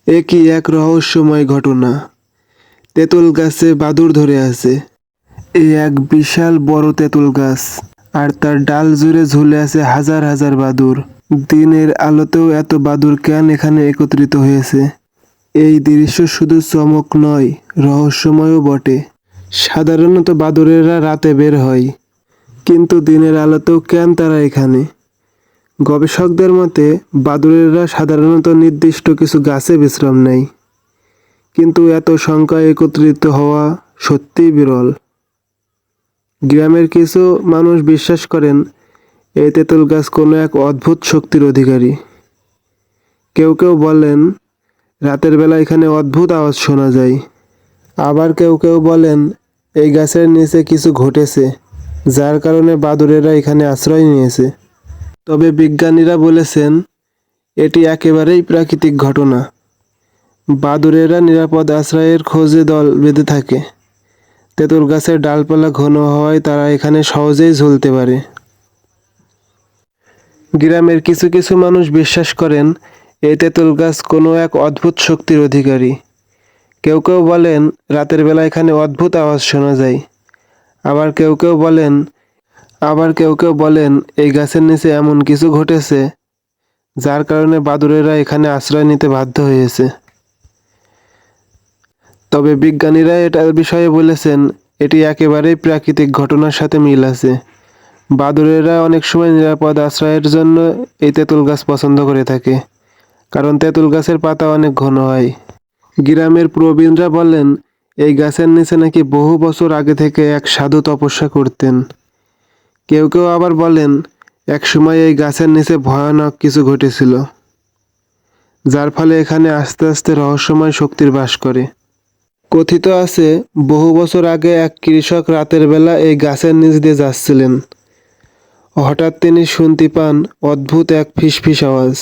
একই এক রহস্যময় ঘটনা। তেঁতুল গাছে বাদুড় ধরে আছে। এই এক বিশাল বড় তেঁতুল গাছ, আর তার ডাল জুড়ে ঝুলে আছে হাজার হাজার বাদুড়। দিনের আলোতেও এত বাদুড় কেন এখানে একত্রিত হয়েছে? এই দৃশ্য শুধু চমক নয়, রহস্যময়ও বটে। সাধারণত বাদুড়েরা রাতে বের হয়, কিন্তু দিনের আলোতেও কেন তারা এখানে? গবেষকদের মতে বাদুড়েরা সাধারণত নির্দিষ্ট কিছু গাছে বিশ্রাম নেয়, কিন্তু এত সংখ্যায় একত্রিত হওয়া সত্যিই বিরল। গ্রামের কিছু মানুষ বিশ্বাস করেন এই তেঁতুল গাছ কোনো এক অদ্ভুত শক্তির অধিকারী। কেউ কেউ বলেন রাতের বেলা এখানে অদ্ভুত আওয়াজ শোনা যায়। আবার কেউ কেউ বলেন এই গাছের নিচে কিছু ঘটেছে, যার কারণে বাদুড়েরা এখানে আশ্রয় নিয়েছে। তবে বিজ্ঞানীরা বলেছেন এটি একেবারেই প্রাকৃতিক ঘটনা। বাদুড়েরা নিরাপদ আশ্রয়ের খোঁজে দল বেঁধে থাকে। তেঁতুল গাছের ডালপালা ঘন হওয়ায় তারা এখানে সহজেই ঝুলতে পারে। গ্রামের কিছু কিছু মানুষ বিশ্বাস করেন এই তেঁতুল গাছ কোনো এক অদ্ভুত শক্তির অধিকারী। কেউ কেউ বলেন রাতের বেলা এখানে অদ্ভুত আওয়াজ শোনা যায়। আবার কেউ কেউ বলেন এই গাছের নিচে এমন কিছু ঘটেছে, যার কারণে বাদুড়েরা এখানে আশ্রয় নিতে বাধ্য হয়েছে। তবে বিজ্ঞানীরা এটার বিষয়ে বলেছেন এটি একেবারেই প্রাকৃতিক ঘটনার সাথে মিল আছে। বাদুড়েরা অনেক সময় নিরাপদ আশ্রয়ের জন্য এই তেঁতুল গাছ পছন্দ করে থাকে, কারণ তেঁতুল গাছের পাতা অনেক ঘন হয়। গ্রামের প্রবীণরা বলেন এই গাছের নিচে নাকি বহু বছর আগে থেকে এক সাধু তপস্যা করতেন। কেউ কেউ আবার বলেন একসময় এই গাছের নিচে ভয়ানক কিছু ঘটেছিল, যার ফলে এখানে আস্তে আস্তে রহস্যময় শক্তির বাস করে। কথিত আছে বহু বছর আগে এক কৃষক রাতের বেলা এই গাছের নিচ দিয়ে যাচ্ছিলেন। হঠাৎ তিনি শুনতে পান অদ্ভুত এক ফিসফিস আওয়াজ।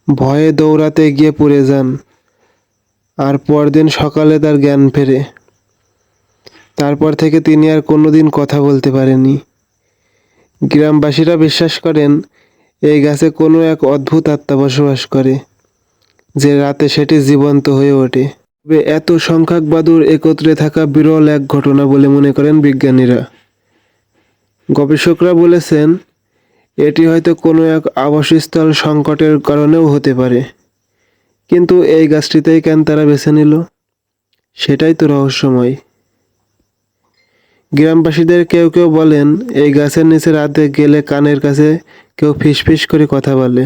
ভয়ে দৌড়াতে গিয়ে পড়ে যান, আর পরদিন সকালে তার জ্ঞান ফেরে। তারপর থেকে তিনি আর কোনোদিন কথা বলতে পারেনি। গ্রামবাসীরা বিশ্বাস করেন এই গাছে কোনো এক অদ্ভুত আত্মা বসবাস করে, যে রাতে সেটি জীবন্ত হয়ে ওঠে। তবে এত সংখ্যক বাদুড় একত্রে থাকা বিরল এক ঘটনা বলে মনে করেন বিজ্ঞানীরা। গবেষকরা বলেছেন এটি হয়তো কোনো এক আবাসস্থল সংকটের কারণেও হতে পারে, কিন্তু এই গাছটিতেই কেন তারা বেছে নিল, সেটাই তো রহস্যময়। গ্রামবাসীদের কেউ কেউ বলেন এই গাছের নিচে রাতে গেলে কানের কাছে কেউ ফিসফিস করে কথা বলে।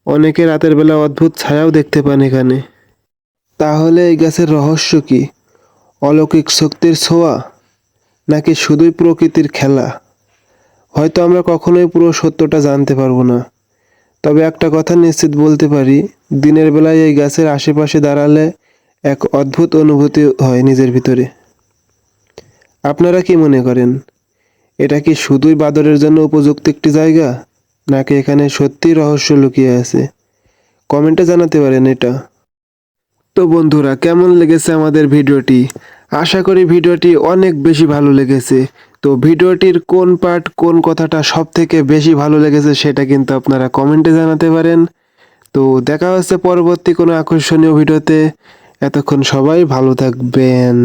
অনেকে রাতের বেলা অদ্ভুত ছায়াও দেখতে পান এখানে। তাহলে এই গাছের রহস্য কি? অলৌকিক শক্তির ছোঁয়া, নাকি শুধুই প্রকৃতির খেলা? হয়তো আমরা কখনোই পুরো সত্যটা জানতে পারবো না। তবে একটা কথা নিশ্চিত বলতে পারি, দিনের বেলায় এই গাছের আশেপাশে দাঁড়ালে এক অদ্ভুত অনুভূতি হয় নিজের ভিতরে। আপনারা কি মনে করেন এটা কি শুধুই বাদরের জন্য উপযুক্ত একটি জায়গা, নাকি এখানে সত্যিই রহস্য লুকিয়ে আছে? কমেন্টে জানাতে পারেন এটা। তো বন্ধুরা, কেমন লেগেছে আমাদের ভিডিওটি? আশা করি ভিডিওটি অনেক বেশি ভালো লেগেছে। তো ভিডিওটির কোন পার্ট, কোন কথাটা সব থেকে বেশি ভালো লেগেছে সেটা কিন্তু আপনারা কমেন্টে জানাতে পারেন। তো দেখা হচ্ছে পরবর্তী কোনো আকর্ষণীয় ভিডিওতে। এতক্ষণ সবাই ভালো থাকবেন।